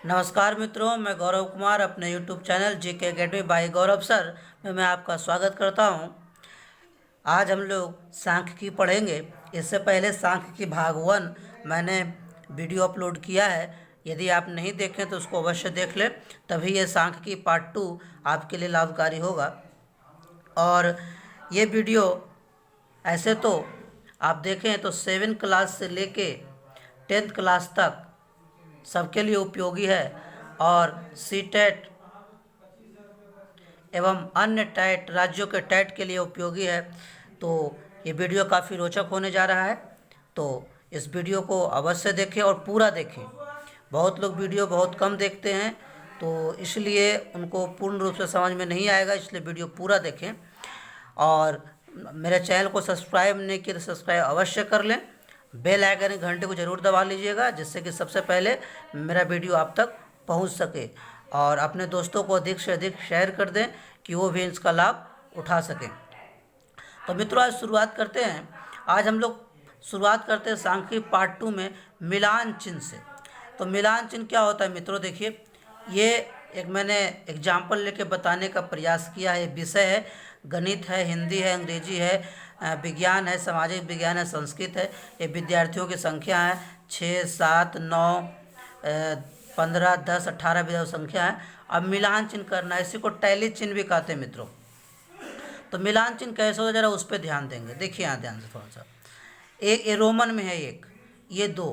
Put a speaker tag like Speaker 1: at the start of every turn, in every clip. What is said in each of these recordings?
Speaker 1: नमस्कार मित्रों, मैं गौरव कुमार अपने YouTube channel GK academy by Gaurav sir में मैं आपका स्वागत करता हूं। आज हम लोग सांख्यिकी पढ़ेंगे। इससे पहले सांख्यिकी भाग 1 मैंने वीडियो अपलोड किया है। यदि आप नहीं देखें तो उसको अवश्य देख लें, तभी ये सांख्यिकी पार्ट 2 आपके लिए लाभकारी होगा। और ये वीडियो ऐसे तो आप देखें तो 7 क्लास से लेके 10th क्लास तक सबके लिए उपयोगी है और सीटेट एवं अन्य टैट राज्यों के टैट के लिए उपयोगी है। तो ये वीडियो काफ़ी रोचक होने जा रहा है, तो इस वीडियो को अवश्य देखें और पूरा देखें। बहुत लोग वीडियो बहुत कम देखते हैं, तो इसलिए उनको पूर्ण रूप से समझ में नहीं आएगा, इसलिए वीडियो पूरा देखें। और मेरे चैनल को सब्सक्राइब नहीं किया तो सब्सक्राइब अवश्य कर लें। बेल आइकन घंटे को ज़रूर दबा लीजिएगा, जिससे कि सबसे पहले मेरा वीडियो आप तक पहुंच सके। और अपने दोस्तों को अधिक से अधिक शेयर कर दें कि वो भी इसका लाभ उठा सकें। तो मित्रों, आज शुरुआत करते हैं। आज हम लोग शुरुआत करते हैं सांख्यिकी पार्ट 2 में मिलान चिन्ह से। तो मिलान चिन्ह क्या होता है मित्रों, देखिए ये एक मैंने एग्जाम्पल लेके बताने का प्रयास किया है। विषय है गणित है, हिंदी है, अंग्रेजी है, विज्ञान है, सामाजिक विज्ञान है, संस्कृत है। ये विद्यार्थियों की संख्या है 6, 7, 9, 15, 10, 18 विद्यार्थी संख्या है। अब मिलान चिन्ह करना है, इसी को टैली चिन्ह भी कहते हैं मित्रों। तो मिलान चिन्ह कैसे होता है जरा उस पर ध्यान देंगे। देखिए यहाँ ध्यान से थोड़ा सा, एक ये रोमन में है, एक ये 2।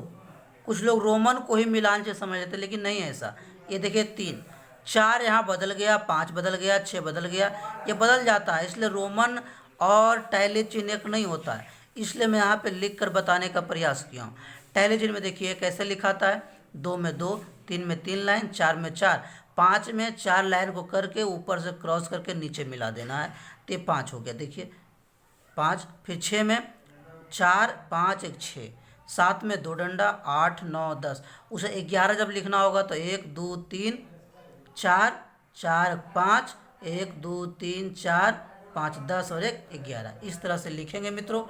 Speaker 1: कुछ लोग रोमन को ही मिलान चिन्ह समझ लेते, लेकिन नहीं है ऐसा। ये देखिए 3, 4 यहाँ बदल गया, 5 बदल गया, 6 बदल गया, ये बदल जाता है। इसलिए रोमन और टैली चिन्ह एक नहीं होता है, इसलिए मैं यहाँ पे लिख कर बताने का प्रयास किया हूँ। टैली चिन्ह में देखिए कैसे लिखाता है, 2 में 2, 3 में 3 लाइन, 4 में 4, 5 में 4 लाइन को करके ऊपर से क्रॉस करके नीचे मिला देना है, तो ये 5 हो गया। देखिए 5, फिर 6 में 4, 5, 1, 6, 7 में 2 डंडा, 8, 9, 10। उसे 11 जब लिखना होगा तो 1, 2, 3, 4, 4, 5, 1, 2, 3, 4, 5, 10 और 1, 11, इस तरह से लिखेंगे मित्रों।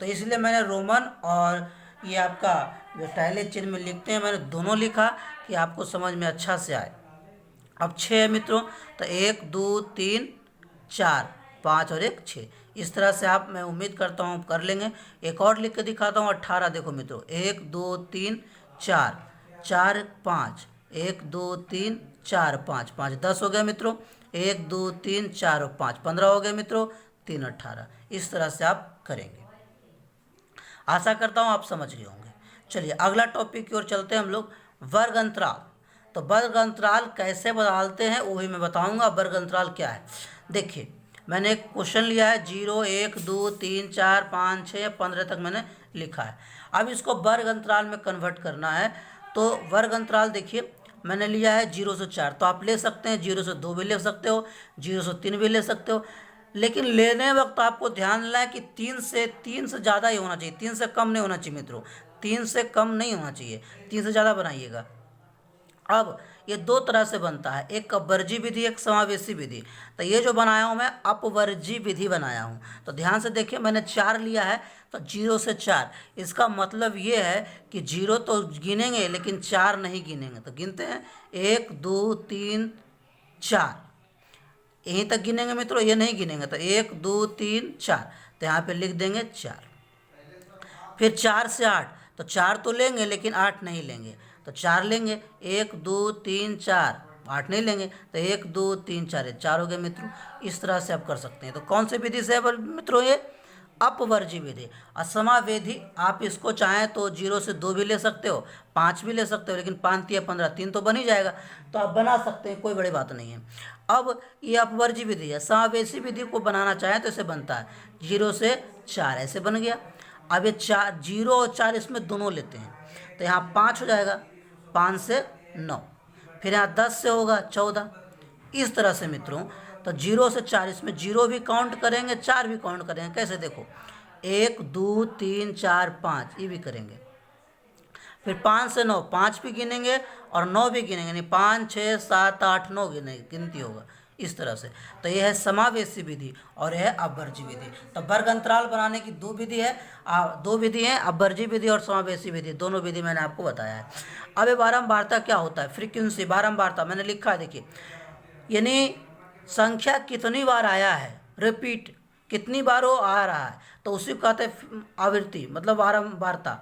Speaker 1: तो इसलिए मैंने रोमन और ये आपका जो टैली चिन्ह में लिखते हैं, मैंने दोनों लिखा कि आपको समझ में अच्छा से आए। अब 6 है मित्रों, तो 1, 2, 3, 4, 5 और 1, 6, इस तरह से आप, मैं उम्मीद करता हूँ कर लेंगे। एक और लिख के दिखाता हूँ, 18। देखो मित्रों, 1, 2, 3, 4, 4, 5, 1, 2, 3, 4, 5, 5, 10 हो गया मित्रों। 1, 2, 3, 4 और 5, 15 हो गए मित्रों। 3, 18, इस तरह से आप करेंगे। आशा करता हूँ आप समझ गए होंगे। चलिए अगला टॉपिक की ओर चलते हैं हम लोग, वर्ग अंतराल। तो वर्ग अंतराल कैसे बदलते हैं वो भी मैं बताऊंगा। वर्ग अंतराल क्या है, देखिए मैंने एक क्वेश्चन लिया है, 0, 1, 2, 3, 4, 5, 6, 15 तक मैंने लिखा है। अब इसको वर्ग अंतराल में कन्वर्ट करना है। तो वर्ग अंतराल देखिए मैंने लिया है 0 से 4, तो आप ले सकते हैं 0 से 2 भी ले सकते हो, 0 से 3 भी ले सकते हो। लेकिन लेने वक्त आपको ध्यान देना है कि 3 से ज़्यादा ही होना चाहिए, 3 से कम नहीं होना चाहिए मित्रों। 3 से कम नहीं होना चाहिए, 3 से ज़्यादा बनाइएगा। अब ये 2 तरह से बनता है, एक अपवर्जी विधि, एक समावेशी विधि। तो ये जो बनाया हूँ मैं अपवर्जी विधि बनाया हूँ। तो ध्यान से देखिए, मैंने 4 लिया है, तो 0 से 4, इसका मतलब ये है कि 0 तो गिनेंगे लेकिन 4 नहीं गिनेंगे। तो गिनते हैं, 1, 2, 3, 4, यहीं तक गिनेंगे मित्रों, ये नहीं गिनेंगे। तो 1, 2, 3, 4, तो यहाँ पे लिख देंगे 4। फिर 4 से 8, तो 4 तो लेंगे लेकिन 8 नहीं लेंगे, तो 4 लेंगे। 1, 2, 3, 4, 8 नहीं लेंगे, तो 1, 2, 3, 4, 4 हो गए मित्रों। इस तरह से आप कर सकते हैं। तो कौन सी विधि से है मित्रों, ये अपवर्जी विधि। असमावेधी आप इसको चाहें तो 0 से 2 भी ले सकते हो, 5 भी ले सकते हो, लेकिन 5 या 15, 3 तो बन ही जाएगा, तो आप बना सकते हैं, कोई बड़ी बात नहीं है। अब ये अपवर्जी विधि है। समावेशी विधि को बनाना चाहें तो इसे बनता है 0 से 4, ऐसे बन गया। अब ये 4, 0 और 4 इसमें दोनों लेते हैं, तो यहाँ 5 हो जाएगा, 5 से 9, फिर यहाँ 10 से होगा 14, इस तरह से मित्रों। तो 0 से 4, इसमें 0 भी काउंट करेंगे, 4 भी काउंट करेंगे। कैसे, देखो 1, 2, 3, 4, 5, ये भी करेंगे। फिर 5 से 9, 5 भी गिनेंगे और 9 भी गिनेंगे, नहीं 5, 6, 7, 8, 9 गिनेंगे, गिनती होगा, इस तरह से। तो यह है समावेशी विधि और यह है अपवर्जी विधि। तो वर्ग अंतराल बनाने की दो विधि है, दो विधि हैं, अपवर्जी विधि और समावेशी विधि, दोनों विधि मैंने आपको बताया है। अब ये बारंबारता क्या होता है, फ्रीक्वेंसी बारंबारता मैंने लिखा है, देखिए, यानी संख्या कितनी बार आया है, रिपीट कितनी बार वो आ रहा है, तो उसी को कहते हैं आवृत्ति, मतलब बारंबारता।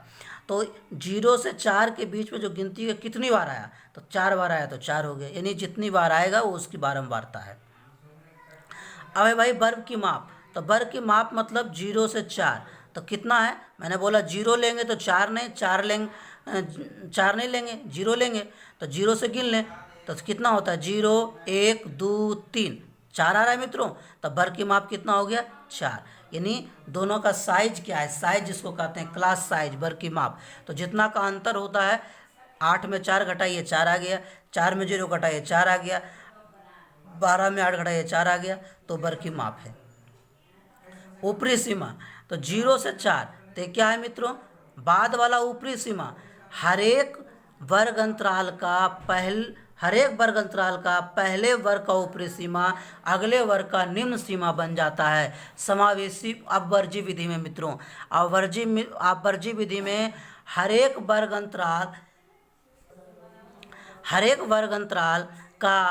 Speaker 1: तो 0 से 4 के बीच में जो गिनती है कितनी बार आया, तो 4 बार आया तो 4 हो गया, यानी जितनी बार आएगा वो उसकी बारंबारता है। अब है भाई वर्ग की माप, तो वर्ग की माप मतलब 0 से 4, तो कितना है, मैंने बोला 0 लेंगे तो 4 नहीं, 4 लेंगे 4 नहीं लेंगे, 0 लेंगे, तो 0 से गिन लें तो कितना होता है, 0 1 2 3, 4 आ रहा है मित्रों। तब वर्ग की माप कितना हो गया, 4। यानी दोनों का साइज क्या है, साइज जिसको कहते हैं क्लास साइज, वर्ग की माप। तो जितना का अंतर होता है, 8 में 4 घटाइए 4 आ गया, 4 में 0 घटाइए 4 आ गया, 12 में 8 घटाइए 4 आ गया, तो वर्ग की माप है। ऊपरी सीमा, तो 0 से 4, तो क्या है मित्रों, बाद वाला ऊपरी सीमा हरेक वर्ग अंतराल का पहले वर्ग का ऊपरी सीमा अगले वर्ग का निम्न सीमा बन जाता है समावेशी अपवर्जी विधि में मित्रों। अपवर्जी विधि में हरेक वर्ग अंतराल का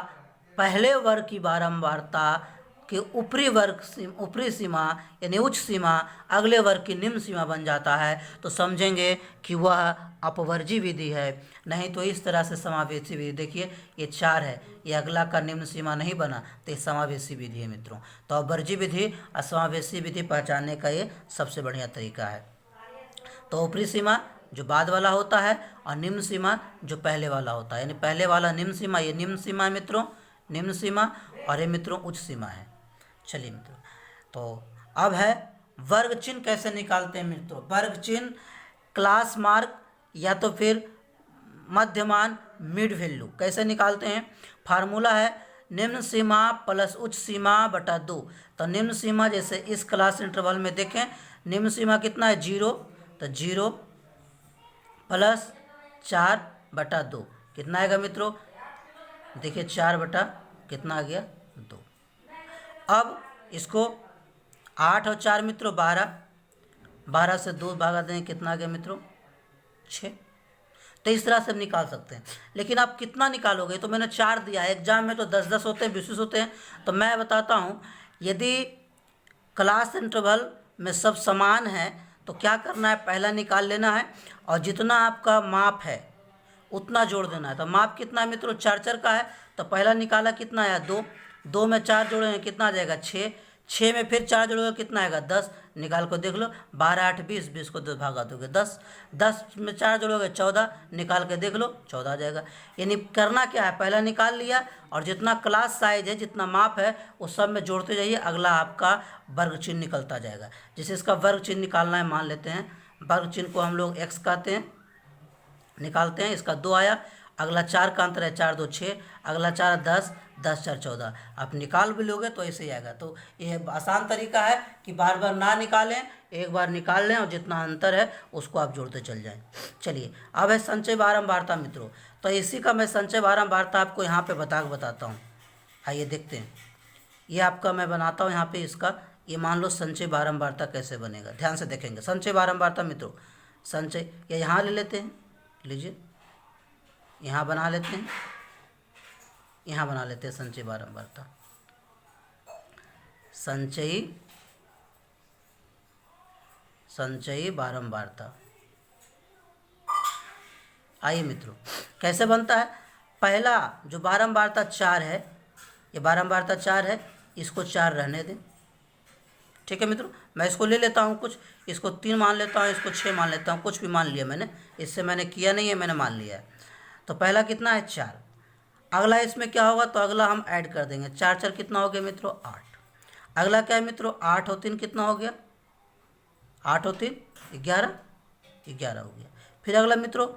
Speaker 1: पहले वर्ग की बारंबारता कि ऊपरी सीमा यानी उच्च सीमा अगले वर्ग की निम्न सीमा बन जाता है, तो समझेंगे कि वह अपवर्जी विधि है। नहीं तो इस तरह से समावेशी विधि, देखिए ये 4 है, ये अगला का निम्न सीमा नहीं बना, तो ये समावेशी विधि है मित्रों। तो अपवर्जी विधि और समावेशी विधि पहचानने का ये सबसे बढ़िया तरीका है। तो ऊपरी सीमा जो बाद वाला होता है और निम्न सीमा जो पहले वाला होता है, यानी पहले वाला निम्न सीमा, ये निम्न सीमा है मित्रों, निम्न सीमा, और ये मित्रों उच्च सीमा है। चलिए मित्रों, तो अब है वर्ग चिन्ह कैसे निकालते हैं मित्रों। वर्ग चिन्ह क्लास मार्क या तो फिर मध्यमान मिड वैल्यू कैसे निकालते हैं। फार्मूला है निम्न सीमा प्लस उच्च सीमा बटा 2। तो निम्न सीमा जैसे इस क्लास इंटरवल में देखें, निम्न सीमा कितना है 0, तो 0 प्लस 4 बटा 2 कितना आएगा मित्रों, देखिए 4 बटा कितना आ गया 2। अब इसको 8 और 4 मित्रों 12, 12 से 2 भागा दें कितना आ गया मित्रों 6। तो इस तरह से हम निकाल सकते हैं। लेकिन आप कितना निकालोगे, तो मैंने 4 दिया है, एग्जाम में तो 10-10 होते हैं, 20-20 होते हैं। तो मैं बताता हूँ, यदि क्लास इंटरवल में सब समान है तो क्या करना है, पहला निकाल लेना है और जितना आपका माप है उतना जोड़ देना है। तो माप कितना है मित्रों 4-4 का है, तो पहला निकाला कितना आया 2, 2 में 4 जोड़ेंगे कितना आ जाएगा 6, 6 में फिर 4 जोड़ोगे कितना आएगा 10, निकाल को देख लो 12 8 20, 20 को 2 भागा दोगे 10, 10 में 4 जोड़ोगे 14, निकाल के देख लो 14 आ जाएगा। यानी करना क्या है, पहला निकाल लिया और जितना क्लास साइज है, जितना माप है, उस सब में जोड़ते जाइए, अगला आपका वर्ग चिन्ह निकलता जाएगा। जैसे इसका वर्ग चिन्ह निकालना है, मान लेते हैं वर्ग चिन्ह को हम लोग x कहते हैं, निकालते हैं, इसका 2 आया, अगला 4 का अंतर है 4 2 6, अगला 4 10, 10 4 14। आप निकाल भी लोगे तो ऐसे ही आएगा। तो ये आसान तरीका है कि बार बार ना निकालें, एक बार निकाल लें और जितना अंतर है उसको आप जोड़ते चल जाएं। चलिए अब है संचय बारंबारता मित्रों। तो इसी का मैं संचय बारंबारता आपको यहाँ पे बताता हूँ। आइए देखते हैं, ये आपका मैं बनाता हूँ यहाँ पे इसका, ये मान लो संचय बारंबारता कैसे बनेगा, ध्यान से देखेंगे। संचय बारंबारता मित्रों, संचय ये यहाँ ले लेते हैं, लीजिए यहाँ बना लेते हैं, यहाँ बना लेते हैं संचयी बारंबारता, संचयी बारंबारता। आइए मित्रों कैसे बनता है। पहला जो बारंबारता 4 है, ये बारंबारता 4 है, इसको 4 रहने दें, ठीक है मित्रों। मैं इसको ले लेता हूँ कुछ, इसको 3 मान लेता हूँ, इसको 6 मान लेता हूँ, कुछ भी मान लिया मैंने, इससे मैंने किया नहीं है, मैंने मान लिया है। तो पहला कितना है 4, अगला इसमें क्या होगा, तो अगला हम ऐड कर देंगे, 4 4 कितना हो गया मित्रों 8। अगला क्या है मित्रों 8 और 3 कितना हो गया, 8 और 3 11, 11 हो गया। फिर अगला मित्रों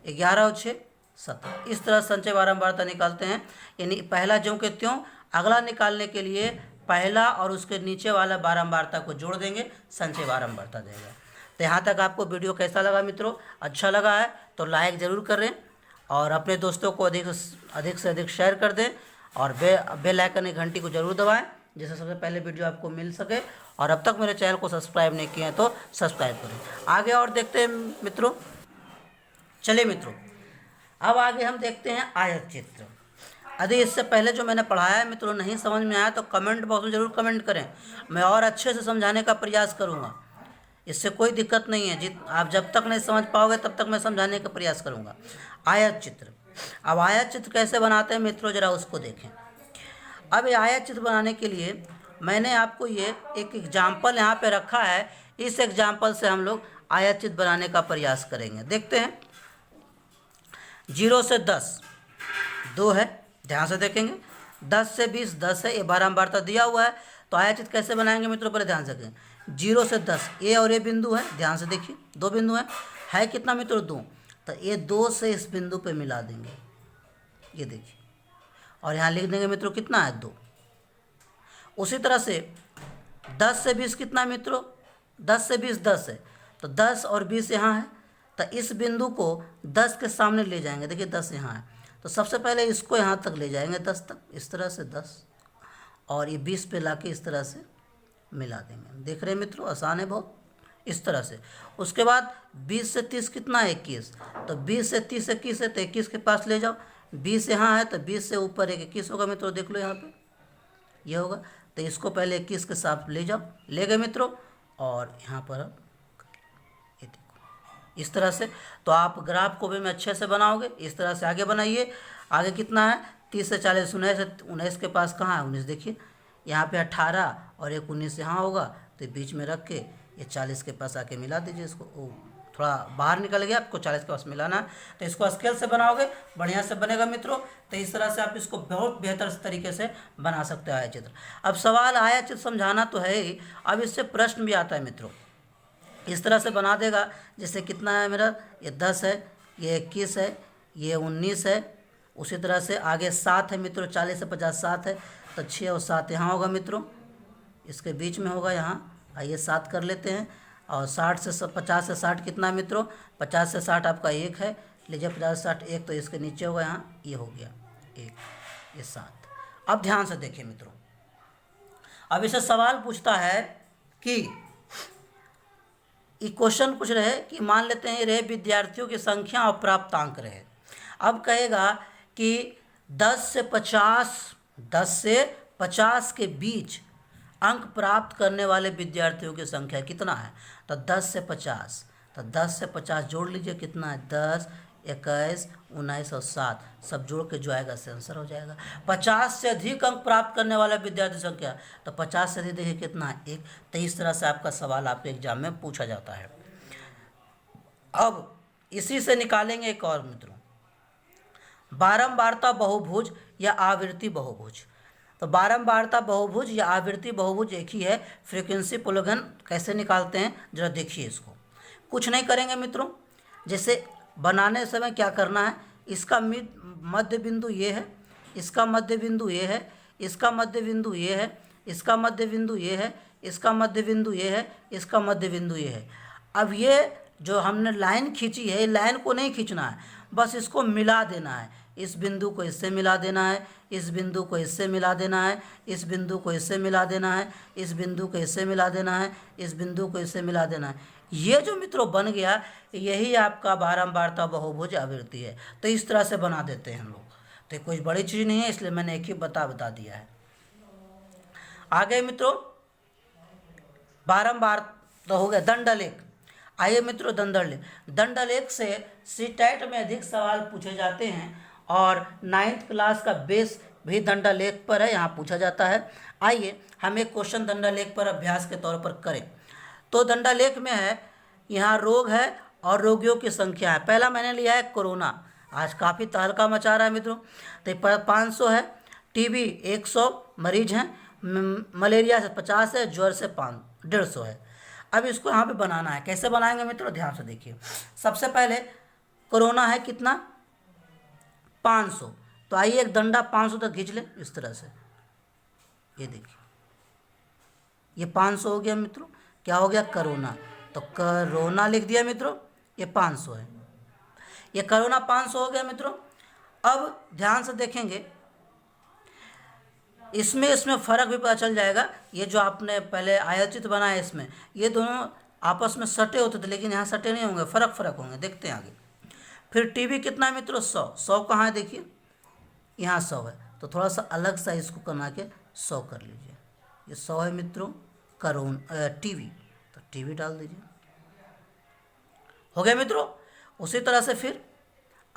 Speaker 1: 11 और 6 17। इस तरह संचय बारंबारता निकालते हैं। यानी पहला ज्यों के त्यों, अगला निकालने के लिए पहला और उसके नीचे वाला बारंबारता को जोड़ देंगे, संचय बारंबारता देगा। तो यहाँ तक आपको वीडियो कैसा लगा मित्रों, अच्छा लगा है तो लाइक ज़रूर करें और अपने दोस्तों को अधिक से अधिक शेयर कर दें और बेल आइकन की घंटी को जरूर दबाएं, जिससे सबसे पहले वीडियो आपको मिल सके। और अब तक मेरे चैनल को सब्सक्राइब नहीं किया है तो सब्सक्राइब करें। आगे और देखते हैं मित्रों। चलिए मित्रों, अब आगे हम देखते हैं आयत चित्र। यदि इससे पहले जो मैंने पढ़ाया है मित्रों नहीं समझ में आया तो कमेंट बॉक्स में ज़रूर कमेंट करें, मैं और अच्छे से समझाने का प्रयास करूँगा। इससे कोई दिक्कत नहीं है, आप जब तक नहीं समझ पाओगे तब तक मैं समझाने का प्रयास करूँगा। आयत चित्र, अब आयत चित्र कैसे बनाते हैं मित्रों, ज़रा उसको देखें। अब ये आयत चित्र बनाने के लिए मैंने आपको ये एक एग्जाम्पल यहाँ पे रखा है। इस एग्जाम्पल से हम लोग आयत चित्र बनाने का प्रयास करेंगे। देखते हैं। 0 से 10 2 है, ध्यान से देखेंगे। 10 से 20 10 है, ये बारंबारता दिया हुआ है। तो आयत चित्र कैसे बनाएंगे मित्रों, पहले ध्यान से देखें। 0 से 10 ए और ए बिंदु है, ध्यान से देखिए, 2 बिंदु है कितना मित्रों 2। तो ये 2 से इस बिंदु पे मिला देंगे, ये देखिए, और यहाँ लिख देंगे मित्रों कितना है 2। उसी तरह से 10 से 20 कितना है मित्रों, 10 से 20 10 है, तो 10 और 20 यहाँ है। तो इस बिंदु को 10 के सामने ले जाएंगे, देखिए 10 यहाँ है, तो सबसे पहले इसको यहाँ तक ले जाएंगे 10 तक, इस तरह से 10, और ये 20 पे लाके इस तरह से मिला देंगे। देख रहे हैं मित्रों, आसान है बहुत, इस तरह से। उसके बाद 20 से 30 कितना है 21, तो 20 से 30 21 है, तो 21 के पास ले जाओ। 20 यहाँ है तो 20 से ऊपर एक 21 होगा मित्रों, देख लो यहाँ पे ये होगा। तो इसको पहले 21 के साथ ले जाओ, ले गए मित्रों, और यहाँ पर ये देखो इस तरह से। तो आप ग्राफ को भी मैं अच्छे से बनाओगे, इस तरह से आगे बनाइए। आगे कितना है 30 से 40 19 है, 19 के पास कहाँ है 19, देखिए यहाँ पे 18 और एक 19 यहाँ होगा, तो बीच में रख के ये 40 के पास आके मिला दीजिए इसको। थोड़ा बाहर निकल गया, आपको 40 के पास मिलाना है। तो इसको स्केल से बनाओगे बढ़िया से बनेगा मित्रों। तो इस तरह से आप इसको बहुत बेहतर तरीके से बना सकते हो आयत चित्र। अब सवाल आयत चित्र समझाना तो है ही, अब इससे प्रश्न भी आता है मित्रों। इस तरह से बना देगा, जैसे कितना है मेरा, ये 10 है, ये 21 है, ये 19 है। उसी तरह से आगे 7 है मित्रों, 40 से 50 7 है, तो 6 और 7 यहाँ होगा मित्रों, इसके बीच में होगा यहाँ। आइए 7 कर लेते हैं। और 50 से 60 कितना है मित्रों, 50 से 60 आपका 1 है, लीजिए 50 से 60 1, तो इसके नीचे होगा यहाँ, ये हो गया 1, ये 7। अब ध्यान से देखिए मित्रों, अब इसे सवाल पूछता है कि ये क्वेश्चन पूछ रहे कि मान लेते हैं रहे विद्यार्थियों की संख्या और प्राप्तांक रहे। अब कहेगा कि 10 से 50 के बीच अंक प्राप्त करने वाले विद्यार्थियों की संख्या कितना है। तो 10 से 50, तो 10 से 50 जोड़ लीजिए कितना है, 10 21 19 और 7, सब जोड़ के जो आएगा से आंसर हो जाएगा। 50 से अधिक अंक प्राप्त करने वाला विद्यार्थी संख्या, तो 50 से अधिक देखिए कितना है 1। तो इस तरह से आपका सवाल आपके एग्जाम में पूछा जाता है। अब इसी से निकालेंगे एक और मित्रों, बारंबारता बहुभुज या आवृत्ति बहुभुज। तो बारंबारता बहुभुज या आवृत्ति बहुभुज एक ही है। फ्रीक्वेंसी पोलीगन कैसे निकालते हैं जरा देखिए इसको। कुछ नहीं करेंगे मित्रों, जैसे बनाने समय क्या करना है, इसका मध्य बिंदु ये है, इसका मध्य बिंदु ये है, इसका मध्य बिंदु ये है, इसका मध्य बिंदु ये है, इसका मध्य बिंदु ये है, इसका मध्य बिंदु ये है। अब ये जो हमने लाइन खींची है, लाइन को नहीं खींचना है, बस इसको मिला देना है। इस बिंदु को इससे मिला देना है, इस बिंदु को इससे मिला देना है, इस बिंदु को इससे मिला देना है, इस बिंदु को इससे मिला देना है, इस बिंदु को इससे मिला देना है। ये जो मित्रों बन गया, यही आपका बारंबारता बहुभुज आवृत्ति है। तो इस तरह से बना देते हैं हम लोग। तो कोई बड़ी चीज़ नहीं है, इसलिए मैंने एक ही बता दिया है। आगे मित्रों बारंबार तो हो गया। दंडलेख, आइए मित्रों दंडलेख से सीटेट में अधिक सवाल पूछे जाते हैं और 9th क्लास का बेस भी दंडलेख पर है, यहाँ पूछा जाता है। आइए हम एक क्वेश्चन दंडलेख पर अभ्यास के तौर पर करें। तो दंडलेख में है, यहाँ रोग है और रोगियों की संख्या है। पहला मैंने लिया है कोरोना, आज काफ़ी तहलका मचा रहा है मित्रों। तो 500 है, टीबी 100 मरीज हैं, मलेरिया से 50 है, ज्वर से 150 है। अब इसको यहाँ पे बनाना है, कैसे बनाएंगे मित्रों ध्यान से देखिए। सबसे पहले कोरोना है कितना 500, तो आइए एक डंडा 500 तक खींच ले इस तरह से, ये देखिए ये 500 हो गया मित्रों। क्या हो गया कोरोना, तो कोरोना लिख दिया मित्रों, ये 500 है, ये कोरोना 500 हो गया मित्रों। अब ध्यान से देखेंगे इसमें फ़र्क भी पता चल जाएगा। ये जो आपने पहले आयतचित्र बनाया इसमें, ये दोनों आपस में सटे होते थे, लेकिन यहाँ सटे नहीं होंगे, फ़र्क होंगे। देखते हैं आगे। फिर टीवी कितना है मित्रों? 100 कहाँ है? देखिए यहाँ 100 है, तो थोड़ा सा अलग सा इसको बना के 100 कर लीजिए। ये 100 है मित्रों करोन टीवी, तो टीवी डाल दीजिए। हो गया मित्रों। उसी तरह से फिर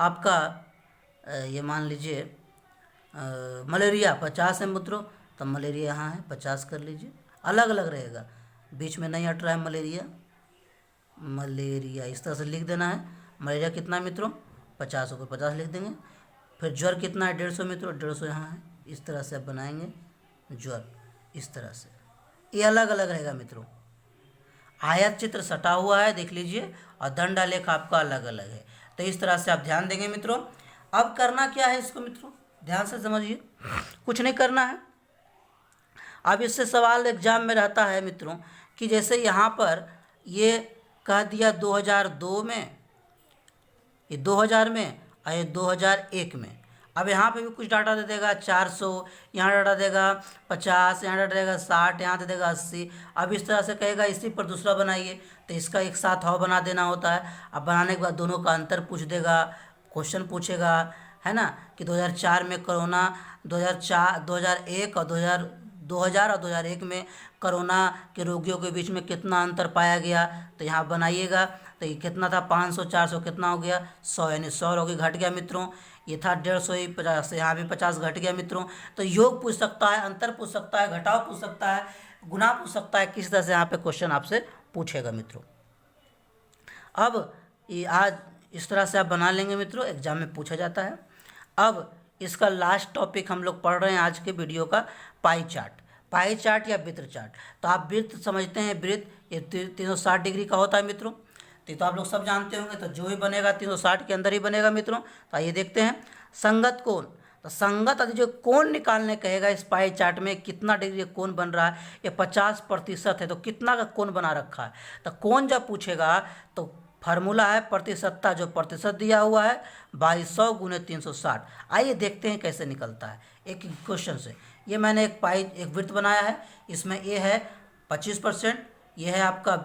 Speaker 1: आपका ये मान लीजिए मलेरिया 50 है मित्रों, तो मलेरिया यहाँ है 50 कर लीजिए। अलग अलग रहेगा, बीच में नहीं हट रहा है मलेरिया इस तरह से लिख देना है। मलेरिया कितना है मित्रों? 50 ऊपर 50 लिख देंगे। फिर ज्वर कितना है? 150 मित्रों, 150 यहाँ है। इस तरह से आप बनाएंगे ज्वर, इस तरह से। ये अलग अलग रहेगा मित्रों। आयत चित्र सटा हुआ है देख लीजिए, और दंड आलेख आपका अलग अलग है। तो इस तरह से आप ध्यान देंगे मित्रों। अब करना क्या है इसको मित्रों, ध्यान से समझिए। कुछ नहीं करना है। अब इससे सवाल एग्जाम में रहता है मित्रों कि जैसे यहाँ पर ये कह दिया 2002 में, ये 2000 में और ये 2001 में। अब यहाँ पे भी कुछ डाटा दे देगा 400, यहाँ डाटा देगा 50, यहाँ डाटा देगा 60, यहाँ दे देगा 80। अब इस तरह से कहेगा इसी पर दूसरा बनाइए, तो इसका एक साथ और बना देना होता है। अब बनाने के बाद दोनों का अंतर पूछ देगा, क्वेश्चन पूछेगा, है ना, कि 2004 में कोरोना, 2001 और 2001 में कोरोना के रोगियों के बीच में कितना अंतर पाया गया। तो यहाँ बनाइएगा, तो ये कितना था? 500, 400 कितना हो गया? 100, यानी 100 रोगी घट गया मित्रों। ये था 150 ही 50, यहाँ भी 50 घट गया मित्रों। तो योग पूछ सकता है, अंतर पूछ सकता है, घटाव पूछ सकता है, गुना पूछ सकता है, किस तरह से यहाँ पे क्वेश्चन आपसे पूछेगा मित्रों। अब ये आज इस तरह से आप बना लेंगे मित्रों, एग्जाम में पूछा जाता है। अब इसका लास्ट टॉपिक हम लोग पढ़ रहे हैं आज के वीडियो का, पाई चार्ट या वृत्त चार्ट। तो आप वृत्त समझते हैं, वृत्त ये 360 डिग्री का होता है मित्रों, तो आप लोग सब जानते होंगे। तो जो भी बनेगा 360 के अंदर ही बनेगा मित्रों। तो आइए देखते हैं। संगत कोण, तो संगत जो कोण निकालने कहेगा इस पाई चार्ट में कितना डिग्री कोण बन रहा है, ये 50% है, तो कितना का कोण बना रखा है। तो कोण जब पूछेगा तो फार्मूला है प्रतिशतता, जो प्रतिशत दिया हुआ है 2200 गुने 360। आइए देखते हैं कैसे निकलता है एक क्वेश्चन से। ये मैंने एक वृत्त बनाया है, इसमें ये है 25%, ये है आपका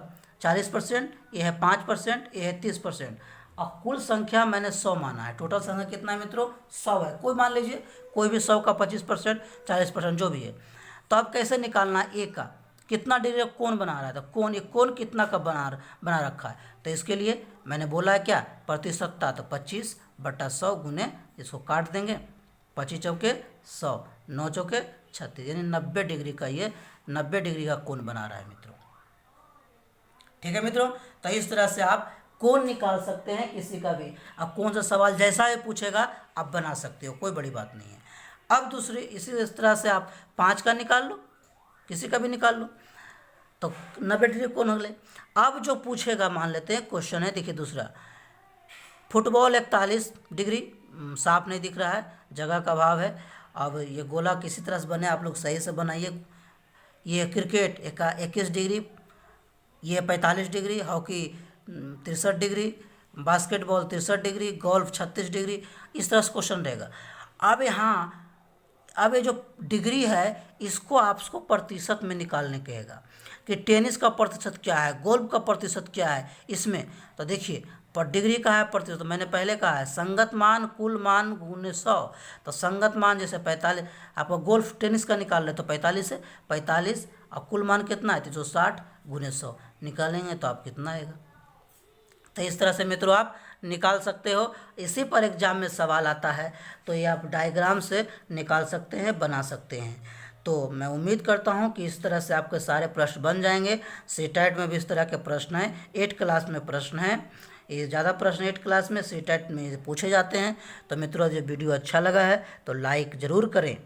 Speaker 1: 40%, ये है 5%, ये है 30%, और कुल संख्या मैंने 100 माना है। टोटल संख्या कितना है मित्रों? 100 है। कोई मान लीजिए, कोई भी 100 का 25%, 40% जो भी है। तो अब कैसे निकालना है? ए का कितना डिग्री कोण बना रहा है, तो कोण, ये कोण कितना का बना रखा है। तो इसके लिए मैंने बोला है क्या? प्रतिशतता, तो 25/100 गुने, इसको काट देंगे, 25 चौके 100, 9 चौके 36, यानी 90 डिग्री का, ये 90 डिग्री का कोण बना रहा है मित्रों। ठीक है मित्रों। तो इस तरह से आप कोण निकाल सकते हैं किसी का भी। अब कौन सा सवाल जैसा ही पूछेगा आप बना सकते हो, कोई बड़ी बात नहीं है। अब दूसरी इसी तरह से आप 5 का निकाल लो, किसी का भी निकाल लो, तो 90 डिग्री कोण हो गए। अब जो पूछेगा, मान लेते हैं क्वेश्चन है, देखिए दूसरा, फुटबॉल 41 डिग्री, साफ नहीं दिख रहा है, जगह का अभाव है। अब ये गोला किसी तरह से बने, आप लोग सही से बनाइए। ये क्रिकेट 21 डिग्री, ये 45 degree, hockey 63 degree, basketball 63 degree, golf 36 degree, इस तरह से क्वेश्चन रहेगा। अब ये जो डिग्री है इसको आपको प्रतिशत में निकालने कहेगा कि टेनिस का प्रतिशत क्या है, गोल्फ का प्रतिशत क्या है इसमें। तो देखिए, पर डिग्री का है प्रतिशत, तो मैंने पहले कहा है संगत मान कुल मान गुने 100। तो संगत मान जैसे 45, आपको गोल्फ टेनिस का निकाल रहे तो 45 है, 45, और कुल मान कितना है 360 गुने 100 निकालेंगे तो आप कितना आएगा। तो इस तरह से मित्रों आप निकाल सकते हो। इसी पर एग्जाम में सवाल आता है, तो ये आप डायग्राम से निकाल सकते हैं, बना सकते हैं। तो मैं उम्मीद करता हूं कि इस तरह से आपके सारे प्रश्न बन जाएंगे। सीटेट में भी इस तरह के प्रश्न हैं, 8 क्लास में प्रश्न हैं, ये ज़्यादा प्रश्न 8 क्लास में सीटेट में पूछे जाते हैं। तो मित्रों, जो वीडियो अच्छा लगा है तो लाइक ज़रूर करें,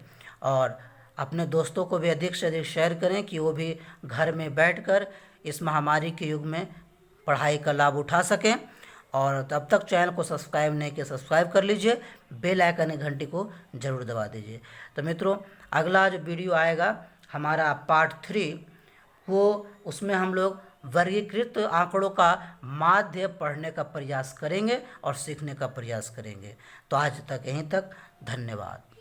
Speaker 1: और अपने दोस्तों को भी अधिक से अधिक शेयर करें कि वो भी घर में बैठकर इस महामारी के युग में पढ़ाई का लाभ उठा सकें। और तब तक चैनल को सब्सक्राइब नहीं किया, सब्सक्राइब कर लीजिए, बेल आइकन घंटी को ज़रूर दबा दीजिए। तो मित्रों, अगला जो वीडियो आएगा हमारा पार्ट 3, वो उसमें हम लोग वर्गीकृत आंकड़ों का माध्य पढ़ने का प्रयास करेंगे और सीखने का प्रयास करेंगे। तो आज तक यहीं तक, धन्यवाद।